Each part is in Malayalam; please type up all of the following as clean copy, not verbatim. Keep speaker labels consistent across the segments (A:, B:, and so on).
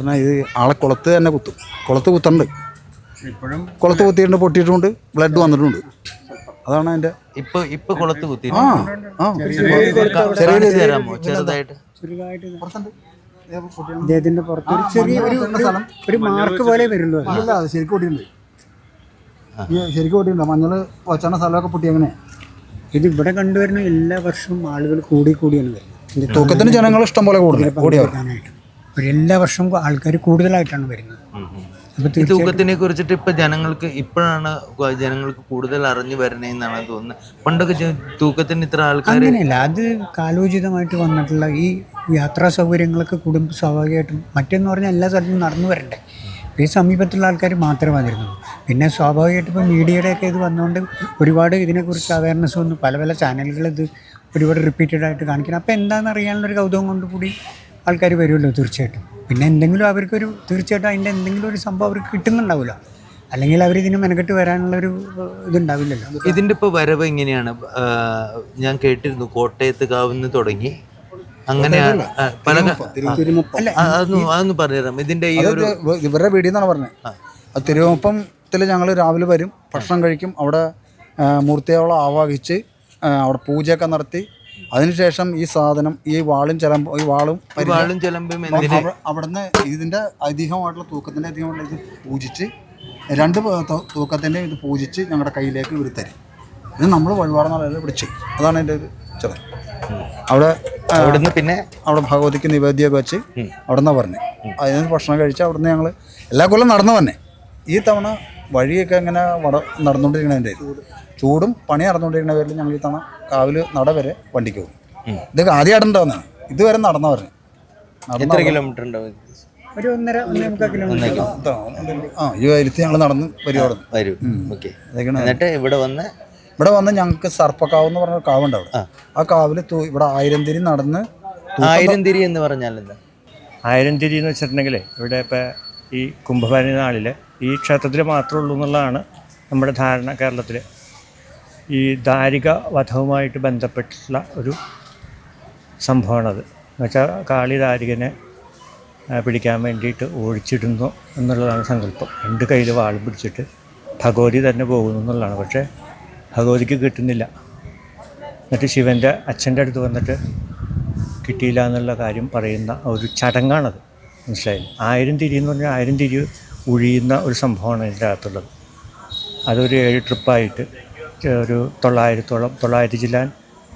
A: എന്നാൽ ഇത് ആളെ കുളത്ത് തന്നെ കുത്തും. കുളത്ത് കുത്തുന്നുണ്ട്, കുളത്ത് കുത്തിയിട്ടുണ്ട്, പൊട്ടിയിട്ടുണ്ട്, ബ്ലഡ് വന്നിട്ടുണ്ട്. അതാണ് അതിൻ്റെ.
B: ഇപ്പൊ കുളത്ത് കുത്തി ചെറുതായിട്ട്
C: ഇദ്ദേഹത്തിന്റെ പുറത്ത് ഒരു ചെറിയ ഒരു മാർക്ക് പോലെ വരുള്ളൂ.
A: അത് ശരിക്കും പൊട്ടിയിട്ടുണ്ട്, ശരിക്കും പൊട്ടിയിട്ടുണ്ട്. മഞ്ഞൾ വച്ചാണ സ്ഥലമൊക്കെ പൊട്ടി. അങ്ങനെ
C: ഇത് ഇവിടെ കണ്ടുവരുന്ന എല്ലാ വർഷവും ആളുകൾ കൂടിയാണ് വരുന്നത്.
A: തൂക്കത്തിന് ജനങ്ങൾ ഇഷ്ടം പോലെ
C: കൂടിയാനായിട്ട് എല്ലാ വർഷവും ആൾക്കാർ കൂടുതലായിട്ടാണ് വരുന്നത്.
B: ഈ തൂക്കത്തിനെ കുറിച്ചിട്ട് ഇപ്പോഴാണ് ജനങ്ങൾക്ക് കൂടുതൽ അറിഞ്ഞു വരണേന്നാണ് തോന്നുന്നത്. പണ്ടൊക്കെ തൂക്കത്തിന് ഇത്ര ആൾക്കാർ
C: അങ്ങനെയല്ല, അത് കാലോചിതമായിട്ട് വന്നിട്ടുള്ള ഈ യാത്രാ സൗകര്യങ്ങളൊക്കെ കൂടുമ്പോൾ സ്വാഭാവികമായിട്ടും മറ്റെന്ന് പറഞ്ഞാൽ എല്ലാ സ്ഥലത്തും നടന്നു വരണ്ടേ. ഈ സമീപത്തുള്ള ആൾക്കാർ മാത്രമേ വന്നിരുന്നുള്ളൂ. പിന്നെ സ്വാഭാവികമായിട്ടും ഇപ്പോൾ മീഡിയയുടെയൊക്കെ ഇത് വന്നുകൊണ്ട് ഒരുപാട് ഇതിനെക്കുറിച്ച് അവയർനെസ് വന്നു. പല പല ചാനലുകൾ ഇത് ഒരുപാട് റിപ്പീറ്റഡായിട്ട് കാണിക്കണം. അപ്പോൾ എന്താണെന്ന് അറിയാനുള്ളൊരു കൗതുകം കൊണ്ട് കൂടി ആൾക്കാർ വരുമല്ലോ തീർച്ചയായിട്ടും. പിന്നെ എന്തെങ്കിലും അവർക്കൊരു തീർച്ചയായിട്ടും അതിൻ്റെ എന്തെങ്കിലും ഒരു സംഭവം അവർക്ക് കിട്ടുന്നുണ്ടാവില്ല, അല്ലെങ്കിൽ അവരിതിന് മെനക്കെട്ട് വരാനുള്ളൊരു ഇതുണ്ടാവില്ലല്ലോ.
B: ഇതിൻ്റെ ഇപ്പോൾ വരവ് എങ്ങനെയാണ്? ഞാൻ കേട്ടിരുന്നു കോട്ടയത്ത് കാവുന്ന് തുടങ്ങി അങ്ങനെയാണ് പല. അതൊന്ന് പറഞ്ഞുതരാം ഇതിൻ്റെ ഈ ഒരു
A: ഇവരുടെ വീഡിയോ എന്നാണ് പറഞ്ഞത്. അത് തിരുവപ്പത്തിൽ ഞങ്ങൾ രാവിലെ വരും, ഭക്ഷണം കഴിക്കും, അവിടെ മൂർത്തിയോളം ആവാഹിച്ച് അവിടെ പൂജയൊക്കെ നടത്തി അതിനുശേഷം ഈ സാധനം ഈ വാളും ചിലമ്പും അവിടുന്ന് ഇതിൻ്റെ ഐതിഹ്യമായിട്ടുള്ള തൂക്കത്തിൻ്റെ ഐതിഹ്യമായിട്ടുള്ള ഇത് പൂജിച്ച് രണ്ട് തൂക്കത്തിൻ്റെ ഇത് പൂജിച്ച് ഞങ്ങളുടെ കയ്യിലേക്ക് ഇവർ തരും. ഇത് നമ്മൾ വഴിപാടെന്നുള്ള വിളിച്ച് അതാണ് എൻ്റെ ഒരു ചടങ്ങ്. അവിടുന്ന് പിന്നെ അവിടെ ഭഗവതിക്ക് നിവേദ്യമൊക്കെ വെച്ച് അവിടെ നിന്നാണ് പറഞ്ഞത്. അതിന് ഭക്ഷണം കഴിച്ച് അവിടുന്ന് ഞങ്ങൾ എല്ലാ കൊല്ലം നടന്നു തന്നെ. ഈ തവണ വഴിയൊക്കെ ഇങ്ങനെ നടന്നുകൊണ്ടിരിക്കണതിൻ്റെ ചൂടും പണി നടന്നുകൊണ്ടിരിക്കുന്ന പേരിൽ ഞങ്ങൾ ഈ തവണ കാവിൽ നട വരെ വണ്ടിക്ക് പോകും. ഇതൊക്കെ ആദ്യമായിട്ട് ഉണ്ടാവുന്നതാണ്, ഇതുവരെ നടന്നു പറഞ്ഞു.
B: എത്ര കിലോമീറ്റർ ഉണ്ടാവും?
C: ഒരു 1.5 കിലോമീറ്റർ.
A: ഈ വൈരത്തി ഞങ്ങൾ നടന്ന് വരും.
B: എന്നിട്ട് ഇവിടെ
A: വന്ന് ഞങ്ങൾക്ക് സർപ്പക്കാവ് എന്ന് പറഞ്ഞ കാവുണ്ട്. അവിടെ ആ കാവിൽ ഇവിടെ 1000 തിരി നടന്ന്.
B: 1000 തിരി എന്ന് പറഞ്ഞാൽ എന്താ?
D: 1000 തിരി എന്ന് വെച്ചിട്ടുണ്ടെങ്കിൽ ഇവിടെ ഇപ്പോൾ ഈ കുംഭഭരണി നാളിൽ ഈ ക്ഷേത്രത്തിൽ മാത്രമേ ഉള്ളൂ എന്നുള്ളതാണ് നമ്മുടെ ധാരണ കേരളത്തിൽ. ഈ ദാരിക വധവുമായിട്ട് ബന്ധപ്പെട്ടിട്ടുള്ള ഒരു സംഭവമാണത്. എന്നുവെച്ചാൽ കാളി ദാരികനെ പിടിക്കാൻ വേണ്ടിയിട്ട് ഓടിച്ചിടുന്നു എന്നുള്ളതാണ് സങ്കല്പം. 2 കയ്യിൽ വാൾ പിടിച്ചിട്ട് ഭഗവതി തന്നെ പോകുന്നു എന്നുള്ളതാണ്. പക്ഷേ ഭഗവതിക്ക് കിട്ടുന്നില്ല. എന്നിട്ട് ശിവൻ്റെ അച്ഛൻ്റെ അടുത്ത് വന്നിട്ട് കിട്ടിയില്ല എന്നുള്ള കാര്യം പറയുന്ന ഒരു ചടങ്ങാണത്. മനസ്സിലായില്ല? 1000 തിരി എന്ന് പറഞ്ഞാൽ 1000 തിരി ഒഴിയുന്ന ഒരു സംഭവമാണ് ഇതിൻ്റെ അകത്തുള്ളത്. അതൊരു 7 ട്രിപ്പായിട്ട് ഒരു 900 ചില്ലാൻ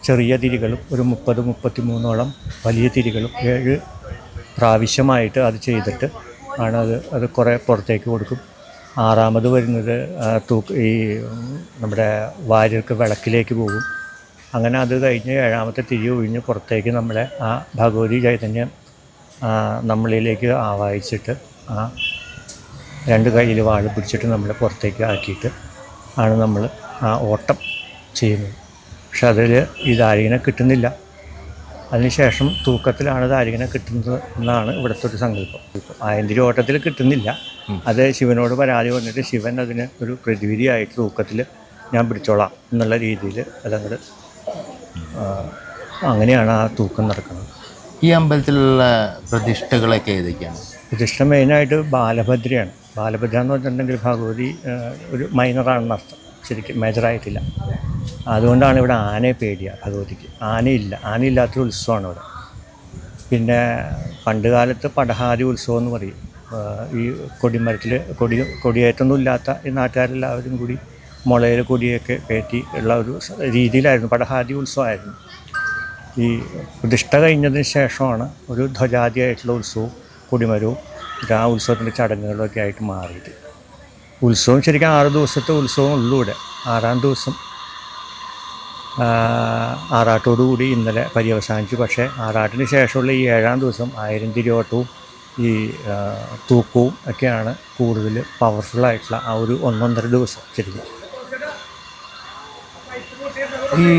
D: ചെറിയ തിരികളും ഒരു 30-33 വലിയ തിരികളും 7 പ്രാവശ്യമായിട്ട് അത് ചെയ്തിട്ട് ആണ് അത് കുറേ പുറത്തേക്ക് കൊടുക്കും. 6ാമത് വരുന്നത് ഈ നമ്മുടെ വാര്യർക്ക് വിളക്കിലേക്ക് പോകും. അങ്ങനെ അത് കഴിഞ്ഞ് 7ാമത്തെ തിരി ഒഴിഞ്ഞ് പുറത്തേക്ക് നമ്മളെ ആ ഭഗവതി ചൈതന്യം നമ്മളിലേക്ക് ആവാഹിച്ചിട്ട് 2 കയ്യിൽ വാഴ പിടിച്ചിട്ട് നമ്മളെ പുറത്തേക്ക് ആക്കിയിട്ട് ആണ് നമ്മൾ ആ ഓട്ടം ചെയ്യുന്നത്. പക്ഷെ അതിൽ ഈ ദാരികനെ കിട്ടുന്നില്ല. അതിനുശേഷം തൂക്കത്തിലാണ് ദാരികനെ കിട്ടുന്നത് എന്നാണ് ഇവിടുത്തെ ഒരു സങ്കല്പം. 1000 തിരി ഓട്ടത്തിൽ കിട്ടുന്നില്ല. അത് ശിവനോട് പരാതി വന്നിട്ട് ശിവൻ അതിന് ഒരു പ്രതിവിധിയായിട്ട് തൂക്കത്തിൽ ഞാൻ പിടിച്ചോളാം എന്നുള്ള രീതിയിൽ അതങ്ങോട്ട് അങ്ങനെയാണ് ആ തൂക്കം നടക്കുന്നത്.
B: ഈ അമ്പലത്തിലുള്ള പ്രതിഷ്ഠകളൊക്കെ ഏതൊക്കെയാണ്?
D: പ്രതിഷ്ഠ മെയിനായിട്ട് ബാലഭദ്രയാണ്. ബാലഭദ്ര എന്ന് പറഞ്ഞിട്ടുണ്ടെങ്കിൽ ഭഗവതി ഒരു മൈനറാണെന്ന് അർത്ഥം, ശരിക്കും മേജറായിട്ടില്ല. അതുകൊണ്ടാണ് ഇവിടെ ആനയെ പേടിയാണ് ഭഗവതിക്ക്. ആനയില്ലാത്തൊരു ഉത്സവമാണ് ഇവിടെ. പിന്നെ പണ്ട് കാലത്ത് പടഹാരി ഉത്സവം എന്ന് പറയും. ഈ കൊടിമരത്തിൽ കൊടിയേറ്റൊന്നും ഇല്ലാത്ത ഈ നാട്ടുകാരെല്ലാവരും കൂടി മുളയിൽ കൊടിയൊക്കെ കയറ്റി ഉള്ള ഒരു രീതിയിലായിരുന്നു, പടഹാരി ഉത്സവമായിരുന്നു. ഈ പ്രതിഷ്ഠ കഴിഞ്ഞതിന് ശേഷമാണ് ഒരു ധ്വജാതിയായിട്ടുള്ള ഉത്സവവും കൊടിമരവും ആ ഉത്സവത്തിൻ്റെ ചടങ്ങുകളൊക്കെ ആയിട്ട് മാറിയത്. ഉത്സവം ശരിക്കും 6 ദിവസത്തെ ഉത്സവം ഉള്ളൂ ഇവിടെ. 6ാം ദിവസം ആറാട്ടോടുകൂടി ഇന്നലെ പര്യവസാനിച്ചു. പക്ഷേ ആറാട്ടിന് ശേഷമുള്ള ഈ 7ാം ദിവസം 1000 തിരി ഓട്ടവും ഈ തൂക്കവും ഒക്കെയാണ് കൂടുതൽ പവർഫുള്ളായിട്ടുള്ള ആ ഒരു 1.5 ദിവസം ശരിക്കും.
B: ഈ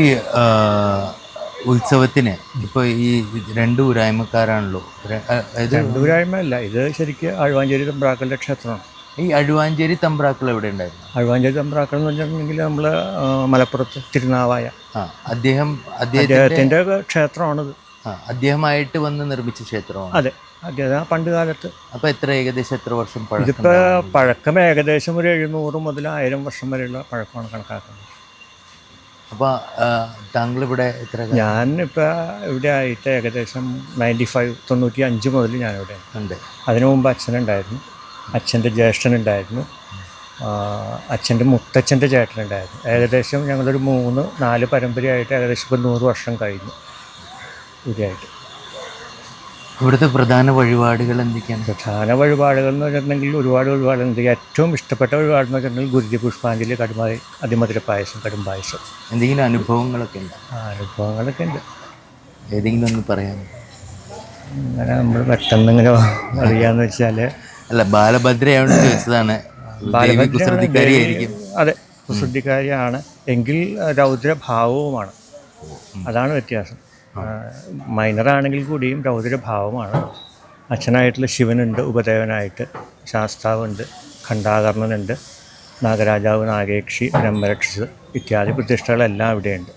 B: ഉത്സവത്തിന് ഇപ്പോൾ ഈ 2 ഊരായ്മക്കാരാണല്ലോ.
D: 2 ഊരായ്മ അല്ല, ഇത് ശരിക്കും അഴുവാഞ്ചേരി തമ്പ്രാക്കളുടെ ക്ഷേത്രമാണ്.
B: ഈ അഴുവാഞ്ചേരി തമ്പ്രാക്കൾ എവിടെ ഉണ്ടായിരുന്നു?
D: അഴുവാഞ്ചേരി തമ്പ്രാക്കൾ എന്ന് വെച്ചിട്ടുണ്ടെങ്കിൽ നമ്മൾ മലപ്പുറത്ത് തിരുനാവായ
B: അദ്ദേഹത്തിൻ്റെ
D: ക്ഷേത്രമാണിത്.
B: അദ്ദേഹമായിട്ട് വന്ന് നിർമ്മിച്ച ക്ഷേത്രമാണ്.
D: അതെ, അത് ആ പണ്ട് കാലത്ത്.
B: അപ്പോൾ ഏകദേശം എത്ര വർഷം
D: ഇതിപ്പോൾ പഴക്കം ഏകദേശം ഒരു 700 മുതൽ 1000 വർഷം വരെയുള്ള പഴക്കമാണ് കണക്കാക്കുന്നത്.
B: അപ്പോൾ താങ്കളിവിടെ എത്ര?
D: ഞാനിപ്പോൾ ഇവിടെ ആയിട്ട് ഏകദേശം 95 മുതൽ ഞാനിവിടെ
B: ഉണ്ട്.
D: അതിനു മുമ്പ് അച്ഛനുണ്ടായിരുന്നു, അച്ഛൻ്റെ ജ്യേഷ്ഠനുണ്ടായിരുന്നു, അച്ഛൻ്റെ മുത്തച്ഛൻ്റെ ചേട്ടനുണ്ടായിരുന്നു. ഏകദേശം ഞങ്ങളൊരു 3-4 പരമ്പരയായിട്ട് ഏകദേശം ഇപ്പോൾ 100 വർഷം കഴിഞ്ഞു ഇവിടെയായിട്ട്.
B: ഇവിടുത്തെ പ്രധാന വഴിപാടുകൾ എന്തൊക്കെയാണ്?
D: പ്രധാന വഴിപാടുകൾ എന്ന് വെച്ചിട്ടുണ്ടെങ്കിൽ ഒരുപാട് വഴിപാടുണ്ട്. ഏറ്റവും ഇഷ്ടപ്പെട്ട വഴിപാടെന്ന് വെച്ചിട്ടുണ്ടെങ്കിൽ ഗുരുതി പുഷ്പാഞ്ജലി, കടുമായി അതിമധുര പായസം, കടും പായസം.
B: എന്തെങ്കിലും അനുഭവങ്ങളൊക്കെ ഉണ്ട്?
D: അനുഭവങ്ങളൊക്കെ ഉണ്ട്.
B: ഏതെങ്കിലും ഒന്ന് പറയാമോ?
D: അങ്ങനെ നമ്മൾ പെട്ടെന്ന് ഇങ്ങനെ അറിയാന്ന് വെച്ചാൽ,
B: അല്ല, ബാലഭദ്രയാവണം ചോദിച്ചതാണ്. കുസൃതിക്കാരിയായിരിക്കും.
D: അതെ, കുസൃതിക്കാരിയാണ് എങ്കിൽ രൗദ്രഭാവവുമാണ്. അതാണ് വ്യത്യാസം. മൈനറാണെങ്കിൽ കൂടിയും രൗദ്രഭാവമാണ്. അച്ഛനായിട്ടുള്ള ശിവനുണ്ട്, ഉപദേവനായിട്ട് ശാസ്താവുണ്ട്, ഖണ്ഡാകർണനുണ്ട്, നാഗരാജാവ്, നാഗേക്ഷി, ബ്രഹ്മരക്ഷസ് ഇത്യാദി പ്രതിഷ്ഠകളെല്ലാം ഇവിടെയുണ്ട്.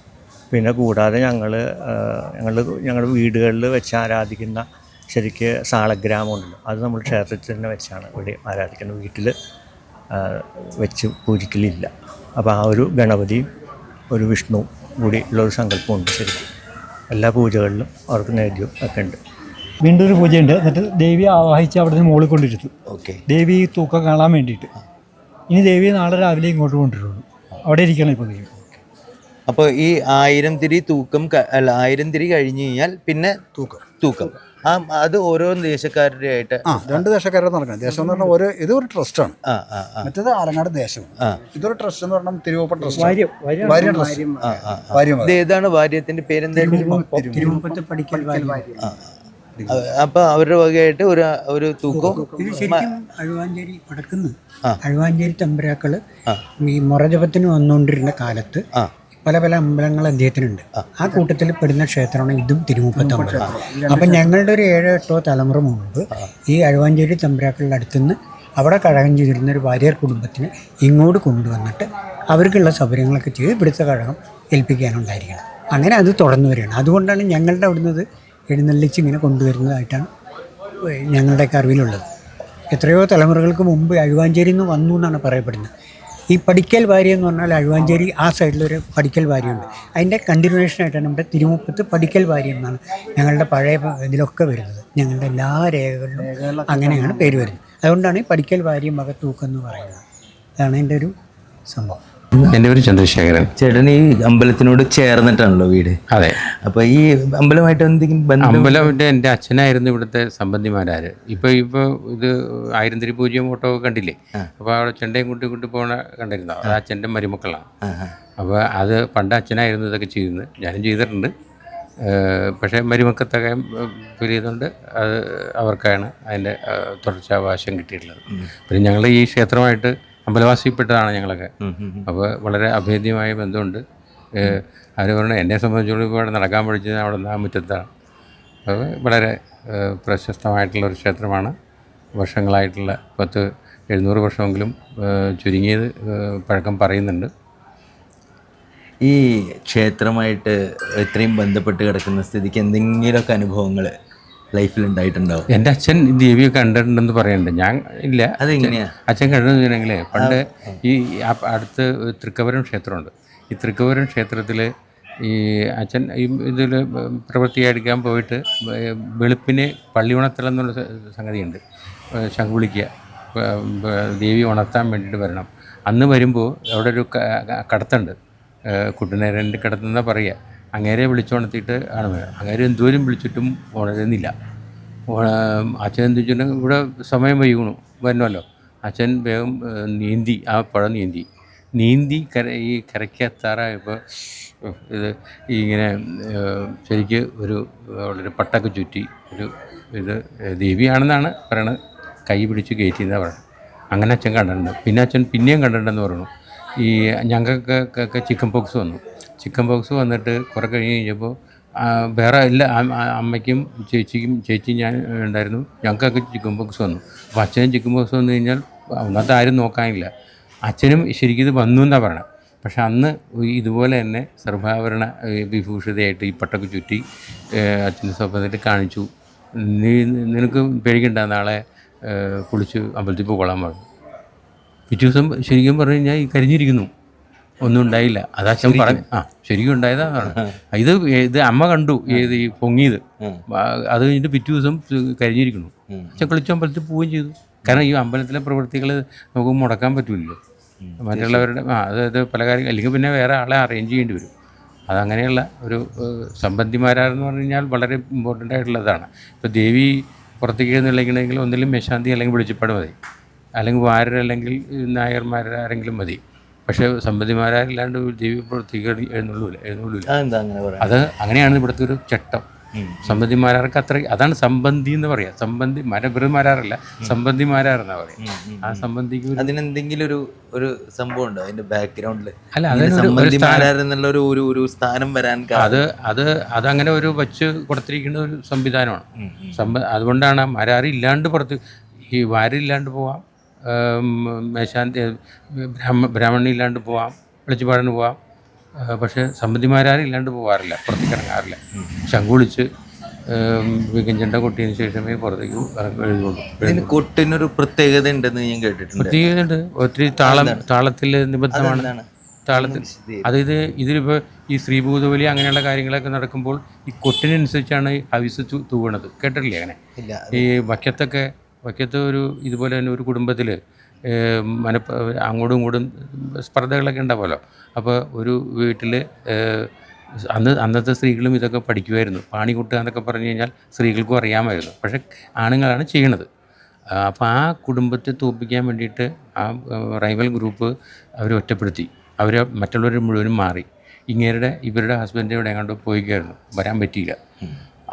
D: പിന്നെ കൂടാതെ ഞങ്ങളുടെ വീടുകളിൽ വെച്ച് ആരാധിക്കുന്ന ശരിക്ക് സാളഗ്രാമമുണ്ടല്ലോ, അത് നമ്മൾ ക്ഷേത്രത്തിൽ തന്നെ വെച്ചാണ് ഇവിടെ ആരാധിക്കുന്നത്. വീട്ടിൽ വെച്ച് പൂജിക്കലില്ല. അപ്പോൾ ആ ഒരു ഗണപതിയും ഒരു വിഷ്ണുവും കൂടി ഉള്ളൊരു സങ്കല്പമുണ്ട്. ശരിക്കും എല്ലാ പൂജകളിലും അവർക്ക് നേദ്യവും ഒക്കെ ഉണ്ട്.
E: വീണ്ടും ഒരു പൂജയുണ്ട്. എന്നിട്ട് ദേവിയെ ആവാഹിച്ച് അവിടെ നിന്ന് മുകളിൽ കൊണ്ടിരുത്തും. ദേവി തൂക്കം കാണാൻ വേണ്ടിയിട്ട്. ഇനി ദേവിയെ നാളെ രാവിലെ ഇങ്ങോട്ട് കൊണ്ടുവരുള്ളൂ. അവിടെ ഇരിക്കണം ഇപ്പോൾ ദേവി.
B: അപ്പോൾ ഈ 1000 തിരി തൂക്കം 1000 തിരി കഴിഞ്ഞ് കഴിഞ്ഞാൽ പിന്നെ തൂക്കം അത് ഓരോ ദേശക്കാരുടെ ആയിട്ട്
A: 2 ദേശക്കാരുടെ നടക്കണം. ദേശം എന്ന് പറഞ്ഞാൽ ഇതൊരു ട്രസ്റ്റാണ്. മറ്റേത് ആലങ്ങാട് ദേശം. ഇതൊരു ട്രസ്റ്റ് എന്ന് പറഞ്ഞാൽ തിരുവപ്പ ട്രസ്റ്റ്.
B: ഏതാണ് വാര്യത്തിന്റെ പേരെന്തായിരുന്നു?
C: തിരുമുപ്പത്ത് പടിക്കൽ വാര്യം.
B: അപ്പൊ അവരുടെ വകയായിട്ട് ഒരു തൂക്കവും.
C: ഇത് ശരിക്കും അഴുവാഞ്ചേരി വടക്കുന്ന് അഴുവാഞ്ചേരി തമ്പുരാക്കള് ഈ മുറജപത്തിന് വന്നുകൊണ്ടിരുന്ന കാലത്ത് പല പല അമ്പലങ്ങൾ അദ്ദേഹത്തിനുണ്ട്. ആ കൂട്ടത്തിൽ പെടുന്ന ക്ഷേത്രമാണ് ഇതും തിരുമുപ്പത്ത് അമ്പലം. അപ്പം ഞങ്ങളുടെ ഒരു 7-8 തലമുറ മുമ്പ് ഈ അഴുവാഞ്ചേരി തമ്പുരാക്കളുടെ അടുത്തുനിന്ന് അവിടെ കഴകം ചെയ്തിരുന്ന ഒരു വാര്യർ കുടുംബത്തിന് ഇങ്ങോട്ട് കൊണ്ടുവന്നിട്ട് അവർക്കുള്ള സൗകര്യങ്ങളൊക്കെ ചെയ്ത് ഇവിടുത്തെ കഴകം ഏൽപ്പിക്കാനുണ്ടായിരിക്കണം. അങ്ങനെ അത് തുടർന്നു വരികയാണ്. അതുകൊണ്ടാണ് ഞങ്ങളുടെ അവിടുന്ന് എഴുന്നള്ളിച്ച് ഇങ്ങനെ കൊണ്ടുവരുന്നതായിട്ടാണ് ഞങ്ങളുടെയൊക്കെ അറിവിലുള്ളത്. എത്രയോ തലമുറകൾക്ക് മുമ്പ് അഴുവാഞ്ചേരി നിന്ന് വന്നു എന്നാണ് പറയപ്പെടുന്നത്. ഈ പടിക്കൽ വാര്യം എന്ന് പറഞ്ഞാൽ അഴുവാഞ്ചേരി ആ സൈഡിലൊരു പടിക്കൽ വാര്യമുണ്ട്. അതിൻ്റെ കണ്ടിന്യൂവേഷനായിട്ടാണ് നമ്മുടെ തിരുമുപ്പത്ത് പടിക്കൽ വാര്യം എന്നാണ് ഞങ്ങളുടെ പഴയ ഇതിലൊക്കെ വരുന്നത്. ഞങ്ങളുടെ എല്ലാ രേഖകളിലും അങ്ങനെയാണ് പേര് വരുന്നത്. അതുകൊണ്ടാണ് ഈ പടിക്കൽ വാര്യം വക തൂക്കം എന്ന് പറയുന്നത്. അതാണ് എൻ്റെ ഒരു സംഭവം.
F: എൻ്റെ പേര് ചന്ദ്രശേഖരൻ.
B: ചേട്ടൻ ഈ അമ്പലത്തിനോട് ചേർന്നിട്ടാണല്ലോ വീട്?
F: അതെ.
B: അപ്പോൾ ഈ അമ്പലമായിട്ട് എന്തെങ്കിലും ബന്ധം?
F: അമ്പലത്തിൻ്റെ എൻ്റെ അച്ഛനായിരുന്നു ഇവിടുത്തെ സംബന്ധിമാരാര്. ഇപ്പോൾ ഇത് 1000 തിരി പൂജ്യം ഫോട്ടോ കണ്ടില്ലേ? അപ്പോൾ അവിടെ ചെണ്ടയും കൂട്ടി പോകണ കണ്ടിരുന്നോ? അത് അച്ഛൻ്റെ മരുമക്കളാണ്. അപ്പോൾ അത് പണ്ട് അച്ഛനായിരുന്നു ഇതൊക്കെ ചെയ്യുന്നത്. ഞാനും ചെയ്തിട്ടുണ്ട്. പക്ഷേ മരുമക്കത്തൊക്കെ ചെയ്തുകൊണ്ട് അത് അവർക്കാണ് അതിൻ്റെ തുടർച്ചാവകാശം കിട്ടിയിട്ടുള്ളത്. പിന്നെ ഞങ്ങൾ ഈ ക്ഷേത്രമായിട്ട് അമ്പലവാസിപ്പെട്ടതാണ് ഞങ്ങളൊക്കെ. അപ്പോൾ വളരെ അഭേദ്യമായ ബന്ധമുണ്ട്. ആര് പറഞ്ഞാൽ എന്നെ സംബന്ധിച്ചോളം ഇപ്പോൾ അവിടെ നടക്കാൻ പഠിച്ചത് അവിടെ നിന്ന് ആ മുറ്റത്താണ്. അപ്പോൾ വളരെ പ്രശസ്തമായിട്ടുള്ളൊരു ക്ഷേത്രമാണ്. വർഷങ്ങളായിട്ടുള്ള 700 വർഷമെങ്കിലും ചുരുങ്ങിയത് പഴക്കം പറയുന്നുണ്ട്.
B: ഈ ക്ഷേത്രമായിട്ട് ഇത്രയും ബന്ധപ്പെട്ട് കിടക്കുന്ന സ്ഥിതിക്ക് എന്തെങ്കിലുമൊക്കെ അനുഭവങ്ങൾ ലൈഫിൽ ഉണ്ടായിട്ടുണ്ടാവും?
F: എൻ്റെ അച്ഛൻ ദേവിയെ കണ്ടിട്ടുണ്ടെന്ന് പറയുന്നുണ്ട്. ഞാൻ ഇല്ല.
B: അതെങ്ങനെയാ
F: അച്ഛൻ കണ്ടെന്ന് വെച്ചിട്ടുണ്ടെങ്കിൽ പണ്ട് ഈ അടുത്ത് തൃക്കവരം ക്ഷേത്രമുണ്ട്. ഈ തൃക്കവരം ക്ഷേത്രത്തിൽ ഈ അച്ഛൻ ഇതിൽ പ്രവൃത്തിയെടുക്കാൻ പോയിട്ട് വെളുപ്പിന് പള്ളി ഉണർത്തൽ എന്നുള്ള സംഗതിയുണ്ട്. ശംഖ് വിളിക്കുക, ദേവി ഉണർത്താൻ വേണ്ടിയിട്ട് വരണം. അന്ന് വരുമ്പോൾ അവിടെ ഒരു കടത്തുണ്ട്, കുട്ടനേരൻ്റെ കടത്തെന്നാണ് പറയുക. അങ്ങേരെ വിളിച്ചുണർത്തിയിട്ട് ആണ് വരിക. അങ്ങേരെ എന്തോരം വിളിച്ചിട്ടും ഉണരുന്നില്ല. അച്ഛൻ എന്ത് വെച്ചിട്ടുണ്ടെങ്കിൽ ഇവിടെ സമയം വൈകണു വരണമല്ലോ. അച്ഛൻ വേഗം നീന്തി ആ പുഴ നീന്തി ഈ കരയ്ക്കെത്താറായപ്പോൾ ഇത് ഇങ്ങനെ ശരിക്ക് വളരെ പട്ടൊക്കെ ചുറ്റി ഇത് ദേവിയാണെന്നാണ് പറയണത്. കൈ പിടിച്ച് കയറ്റിയെന്നാണ് പറയുന്നത്. അങ്ങനെ അച്ഛൻ കണ്ടിട്ടുണ്ട്. പിന്നെ അച്ഛൻ പിന്നെയും കണ്ടിട്ടുണ്ടെന്ന് പറഞ്ഞു. ഈ ഞങ്ങൾക്കൊക്കെ ചിക്കൻ പോക്സ് വന്നു. ചിക്കൻ പോക്സ് വന്നിട്ട് കുറേ കഴിഞ്ഞ് കഴിഞ്ഞപ്പോൾ വേറെ എല്ലാ അമ്മയ്ക്കും ചേച്ചിയും ഞാൻ ഉണ്ടായിരുന്നു. ഞങ്ങൾക്കൊക്കെ ചിക്കൻ പോക്സ് വന്നു. അപ്പോൾ അച്ഛനും ചിക്കൻ പോക്സ് വന്നു കഴിഞ്ഞാൽ ഒന്നാമത്തെ ആരും നോക്കാനില്ല. അച്ഛനും ശരിക്കും ഇത് വന്നു എന്നാണ് പറയണത്. പക്ഷെ അന്ന് ഇതുപോലെ തന്നെ സർവാഭരണ വിഭൂഷിതയായിട്ട് ഈ പട്ടൊക്കെ ചുറ്റി അച്ഛൻ്റെ സ്വപ്നത്തിൽ കാണിച്ചു. നിനക്ക് പേടിക്കണ്ട, നാളെ കുളിച്ച് അമ്പലത്തിൽ പോകൊള്ളാൻ പറഞ്ഞു. പിറ്റേ ദിവസം ശരിക്കും പറഞ്ഞു കഴിഞ്ഞാൽ ഈ കരിഞ്ഞിരിക്കുന്നു, ഒന്നും ഉണ്ടായില്ല. അത് അച്ഛൻ പറഞ്ഞു. ശരിക്കും ഉണ്ടായതാണ്. ഇത് അമ്മ കണ്ടു, ഈ പൊങ്ങിയത്. അത് കഴിഞ്ഞിട്ട് പിറ്റേ ദിവസം കരിഞ്ഞിരിക്കുന്നു. അച്ഛൻ കുളിച്ച് അമ്പലത്തിൽ പോവുകയും ചെയ്തു. കാരണം ഈ അമ്പലത്തിലെ പ്രവൃത്തികൾ നമുക്ക് മുടക്കാൻ പറ്റില്ലല്ലോ. മറ്റുള്ളവരുടെ അതായത് പല കാര്യങ്ങൾ, അല്ലെങ്കിൽ പിന്നെ വേറെ ആളെ അറേഞ്ച് ചെയ്യേണ്ടി വരും. അതങ്ങനെയുള്ള ഒരു സംബന്ധിമാരാരെന്ന് പറഞ്ഞു കഴിഞ്ഞാൽ വളരെ ഇമ്പോർട്ടൻ്റ് ആയിട്ടുള്ളതാണ്. ഇപ്പോൾ ദേവി പുറത്തേക്ക് എഴുന്നള്ളിക്കണമെങ്കിൽ ഒന്നിലും മേശാന്തി അല്ലെങ്കിൽ വെളിച്ചപ്പാട് മതി, അല്ലെങ്കിൽ വാരർ അല്ലെങ്കിൽ നായർമാരാരെങ്കിലും മതി. പക്ഷേ സംബന്ധിമാരില്ലാണ്ട് ദേവി പുറത്തേക്ക് എഴുന്നള്ളൂല. അത് അങ്ങനെയാണ് ഇവിടുത്തെ ഒരു ചട്ടം. സംബന്ധിമാരാർക്ക് അത്ര, അതാണ് സംബന്ധി എന്ന് പറയാം. സംബന്ധി വെറുമാരാറല്ല, സംബന്ധിമാരാരെന്നാ പറയാം. ആ സംബന്ധിക്ക്
B: അതിനെന്തെങ്കിലും ഒരു സംഭവം ഉണ്ടോ അതിന്റെ ബാക്ക്ഗ്രൗണ്ടിൽ?
F: അല്ല,
B: അതിനുള്ള ഒരു സ്ഥാനം വരാൻ
F: അതങ്ങനെ ഒരു വച്ച് കൊടുത്തിരിക്കുന്ന ഒരു സംവിധാനമാണ്. അതുകൊണ്ടാണ് മാരാറി ഇല്ലാണ്ട് പുറത്ത്, ഈ വാരില്ലാണ്ട് പോവാം, മേശാന്തി ബ്രാഹ്മണി ഇല്ലാണ്ട് പോവാം, വെളിച്ചപ്പാടിന് പോവാം. പക്ഷേ സംബന്ധിമാരാരില്ലാണ്ട് പോകാറില്ല, പുറത്തേക്ക് ഇറങ്ങാറില്ല. ശങ്കുളിച്ച് വികഞ്ചണ്ട കൊട്ടിയതിന് ശേഷമേ പുറത്തേക്ക് എഴുതുള്ളൂ.
B: കൊട്ടിനൊരു പ്രത്യേകത ഉണ്ടെന്ന് ഞാൻ കേട്ടിട്ടുണ്ട്.
F: പ്രത്യേകതയുണ്ട്. ഒത്തിരി താളത്തിൽ നിബദ്ധമാണ്. താളത്തിൽ അതായത് ഇതിലിപ്പോൾ ഈ ശ്രീഭൂതബലി അങ്ങനെയുള്ള കാര്യങ്ങളൊക്കെ നടക്കുമ്പോൾ ഈ കൊട്ടിനനുസരിച്ചാണ് ഈ ഹവിസ് തൂവണത്. കേട്ടിട്ടില്ലേ അങ്ങനെ? ഈ വക്കത്ത് ഒരു ഇതുപോലെ തന്നെ ഒരു കുടുംബത്തിൽ അങ്ങോട്ടും ഇങ്ങോട്ടും സ്പർദ്ധകളൊക്കെ ഉണ്ടാവുമല്ലോ. അപ്പോൾ ഒരു വീട്ടിൽ അന്നത്തെ സ്ത്രീകളും ഇതൊക്കെ പഠിക്കുമായിരുന്നു. പാണി കൊട്ടുക എന്നൊക്കെ പറഞ്ഞു കഴിഞ്ഞാൽ സ്ത്രീകൾക്കും അറിയാമായിരുന്നു, പക്ഷേ ആണുങ്ങളാണ് ചെയ്യണത്. അപ്പോൾ ആ കുടുംബത്തെ തോൽപ്പിക്കാൻ വേണ്ടിയിട്ട് ആ റൈവൽ ഗ്രൂപ്പ് അവർ ഒറ്റപ്പെടുത്തി. അവർ മറ്റുള്ളവർ മുഴുവനും മാറി. ഇവരുടെ ഹസ്ബൻഡ് ഇവിടെ എങ്ങാണ്ട് പോയിക്കായിരുന്നു, വരാൻ പറ്റിയില്ല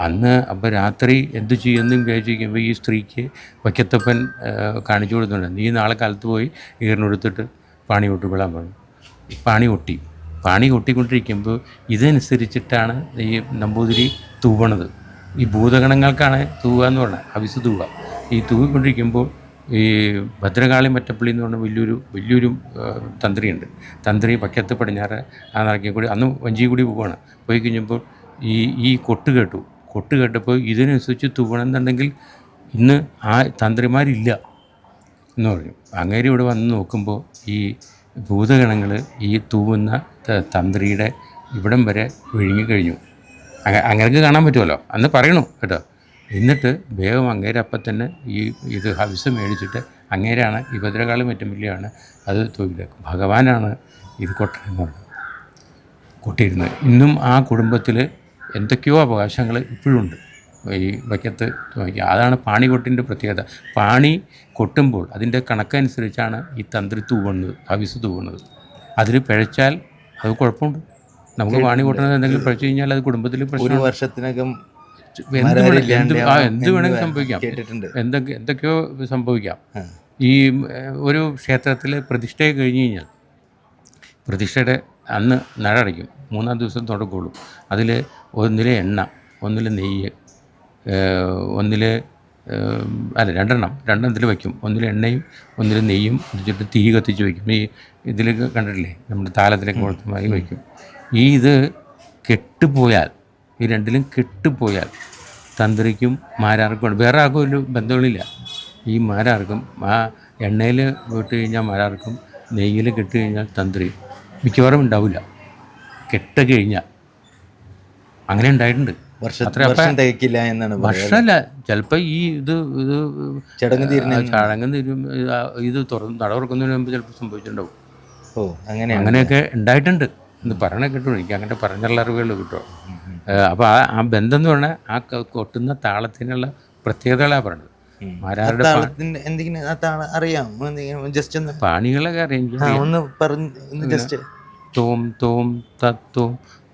F: അന്ന്. അപ്പോൾ രാത്രി എന്ത് ചെയ്യുമെന്ന് വിചാരിച്ചിരിക്കുമ്പോൾ ഈ സ്ത്രീക്ക് വക്കത്തപ്പൻ കാണിച്ചു കൊടുക്കുന്നുണ്ട്, നീ നാളെ കാലത്ത് പോയി ഈറിനെടുത്തിട്ട് പാണി കൊട്ടിക്കൊള്ളാൻ പറഞ്ഞു. പാണി കൊട്ടിക്കൊണ്ടിരിക്കുമ്പോൾ ഇതനുസരിച്ചിട്ടാണ് ഈ നമ്പൂതിരി തൂവണത്. ഈ ഭൂതഗണങ്ങൾക്കാണ് തൂവുക എന്ന് പറഞ്ഞാൽ ഹവിസ് തൂവുക. ഈ തൂവിക്കൊണ്ടിരിക്കുമ്പോൾ ഈ ഭദ്രകാളി മറ്റപ്പള്ളി എന്ന് പറഞ്ഞ വലിയൊരു തന്ത്രിയുണ്ട്. തന്ത്രി വക്കത്ത് പടിഞ്ഞാറ് ആ നടക്കിയ കൂടി അന്ന് വഞ്ചി കൂടി പോവുകയാണ്. പോയി കഴിഞ്ഞപ്പോൾ ഈ കൊട്ട് കേട്ടപ്പോൾ ഇതിനനുസരിച്ച് തൂവണമെന്നുണ്ടെങ്കിൽ ഇന്ന് ആ തന്ത്രിമാരില്ല എന്ന് പറഞ്ഞു. അങ്ങേര് ഇവിടെ വന്ന് നോക്കുമ്പോൾ ഈ ഭൂതഗണങ്ങൾ ഈ തൂവുന്ന തന്ത്രിയുടെ ഇവിടം വരെ വിഴുങ്ങിക്കഴിഞ്ഞു. അങ്ങേർക്ക് കാണാൻ പറ്റുമല്ലോ, അന്ന് പറയണു കേട്ടോ. എന്നിട്ട് വേഗം അങ്ങേര് അപ്പം തന്നെ ഇത് ഹവിസ് മേടിച്ചിട്ട് അങ്ങേരാണ് ഈ ഭദ്രകാളി മറ്റുമില്ലാണ് അത് തൂക്കിലേക്ക്. ഭഗവാനാണ് ഇത് കൊട്ടയെന്ന് പറഞ്ഞു കൊട്ടിയിരുന്നത്. ഇന്നും ആ കുടുംബത്തിൽ എന്തൊക്കെയോ അവകാശങ്ങൾ ഇപ്പോഴുണ്ട് ഈ വക്കത്ത്. അതാണ് പാണി കൊട്ടിൻ്റെ പ്രത്യേകത. പാണി കൊട്ടുമ്പോൾ അതിൻ്റെ കണക്കനുസരിച്ചാണ് ഈ തന്ത്രി തൂവുന്നത്, ഹവിസ് തൂവുന്നത്. അതിൽ പിഴച്ചാൽ അത് കുഴപ്പമുണ്ട്. നമുക്ക് പാണി കൊട്ടുന്നത് എന്തെങ്കിലും പിഴച്ചു കഴിഞ്ഞാൽ അത് കുടുംബത്തിൽ
B: ഒരു വർഷത്തിനകം
F: എന്ത് വേണമെങ്കിലും സംഭവിക്കാം, എന്തൊക്കെയോ സംഭവിക്കാം. ഈ ഒരു ക്ഷേത്രത്തിൽ പ്രതിഷ്ഠ കഴിഞ്ഞ് കഴിഞ്ഞാൽ പ്രതിഷ്ഠയുടെ അന്ന് നട അടയ്ക്കും, 3-ാം ദിവസം തുടങ്ങുള്ളൂ. അതിൽ ഒന്നിലെ എണ്ണ, ഒന്നിലെ നെയ്യ്, രണ്ടെണ്ണത്തിൽ വയ്ക്കും. ഒന്നിലെ എണ്ണയും ഒന്നിലെ നെയ്യും വെച്ചിട്ട് തീ കത്തിച്ച് വയ്ക്കും. ഈ ഇതിലേക്ക് കണ്ടിട്ടില്ലേ, നമ്മുടെ താലത്തിലേക്ക് കൊടുത്തുമായി വയ്ക്കും. ഇത് കെട്ടുപോയാൽ, ഈ രണ്ടിലും കെട്ടുപോയാൽ തന്ത്രിക്കും മാരാർക്കും വേറെ ആർക്കും ഒരു ബന്ധങ്ങളില്ല. ഈ മാരാർക്കും ആ എണ്ണയിൽ വിട്ട് കഴിഞ്ഞാൽ മാരാർക്കും, നെയ്യിൽ കെട്ട് കഴിഞ്ഞാൽ തന്ത്രി മിക്കവാറും ഉണ്ടാവില്ല. കെട്ട് കഴിഞ്ഞാൽ അങ്ങനെ ഉണ്ടായിട്ടുണ്ട്. വർഷമല്ല, ചിലപ്പോൾ ഈ ഇത് ചടങ്ങ് തീരും, ഇത് നട തുറക്കുന്നതിന് മുമ്പ് ചിലപ്പോൾ സംഭവിച്ചിട്ടുണ്ടാവും. അങ്ങനെയൊക്കെ ഉണ്ടായിട്ടുണ്ട് എന്ന് പറയണ കിട്ടും. എനിക്ക് അങ്ങനെ പറഞ്ഞുള്ള അറിവുകൾ കിട്ടുമോ. അപ്പോൾ ആ ബന്ധം എന്ന് പറഞ്ഞാൽ ആ കൊട്ടുന്ന താളത്തിനുള്ള പ്രത്യേകതകളാണ് പറഞ്ഞത്. മാരാരുടെ പാണികളൊക്കെ അറിയാം. തോം തോം തത്തോം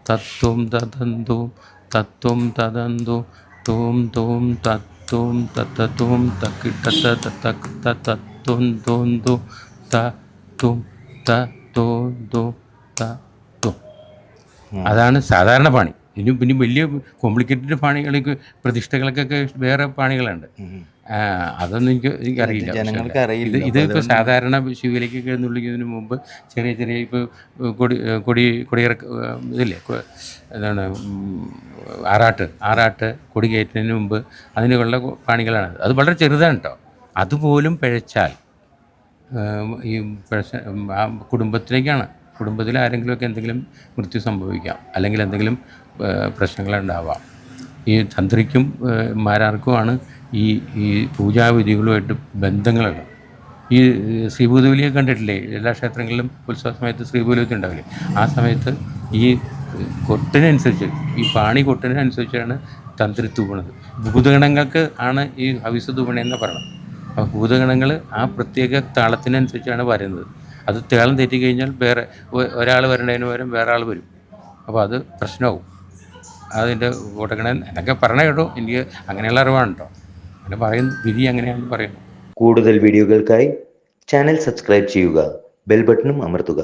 F: തത്വം തതന്തോം തത്വം തതന്തോം തോം തോം തത്വം തത്തത്തോം തക്കിട്ട തത്വം തോന്തോ തത്വം തോ തോ തത്വം. അതാണ് സാധാരണ പാണി. പിന്നെ വലിയ കോംപ്ലിക്കേറ്റഡ് പാണികൾക്ക് പ്രതിഷ്ഠകൾക്കൊക്കെ വേറെ പാണികളുണ്ട്. അതൊന്നും എനിക്കറിയില്ല.
B: ജനങ്ങൾക്ക് അറിയില്ല.
F: ഇതിപ്പോൾ സാധാരണ ശിവയിലേക്കൊക്കെ എഴുന്നള്ളിക്കുന്നതിന് മുമ്പ് ചെറിയ ഇപ്പോൾ കൊടിയിറക്ക ഇതില്ലേ, എന്താണ്, ആറാട്ട് കൊടി കയറ്റുന്നതിന് മുമ്പ് അതിനുള്ള പാണികളാണ്. അത് വളരെ ചെറുതാണ് കേട്ടോ. അതുപോലും പിഴച്ചാൽ ഈ ആ കുടുംബത്തിൽ ആരെങ്കിലുമൊക്കെ എന്തെങ്കിലും മൃത്യു സംഭവിക്കാം, അല്ലെങ്കിൽ എന്തെങ്കിലും പ്രശ്നങ്ങളുണ്ടാവാം. ഈ തന്ത്രിക്കും മാരാർക്കുമാണ് ഈ പൂജാവിധികളുമായിട്ട് ബന്ധങ്ങളുള്ളത്. ഈ ശ്രീഭൂതബലിയെ കണ്ടിട്ടില്ലേ? എല്ലാ ക്ഷേത്രങ്ങളിലും ഉത്സവ സമയത്ത് ശ്രീഭൂതബലി ഉണ്ടാവില്ലേ? ആ സമയത്ത് ഈ കൊട്ടിനനുസരിച്ച്, ഈ പാണി കൊട്ടിനനുസരിച്ചാണ് തന്ത്രി തൂവണത്. ഭൂതഗണങ്ങൾക്ക് ആണ് ഈ ഹവിസ് തൂവണയെന്ന് പറയണം. അപ്പോൾ ഭൂതഗണങ്ങൾ ആ പ്രത്യേക താളത്തിനനുസരിച്ചാണ് വരുന്നത്. അത് താളം തെറ്റിക്കഴിഞ്ഞാൽ വേറെ ഒരാൾ വരേണ്ടതിന് പകരം വേറെ ആൾ വരും. അപ്പോൾ അത് പ്രശ്നമാവും. അതിൻ്റെ ഓട്ടക്കണൻ എന്നൊക്കെ പറഞ്ഞ കേട്ടോ. എനിക്ക് അങ്ങനെയുള്ള അറിവാണ് കേട്ടോ. അങ്ങനെ പറയുന്നു, വിധി അങ്ങനെയാണെന്ന് പറയുന്നു.
G: കൂടുതൽ വീഡിയോകൾക്കായി ചാനൽ സബ്സ്ക്രൈബ് ചെയ്യുക, ബെൽ ബട്ടണും അമർത്തുക.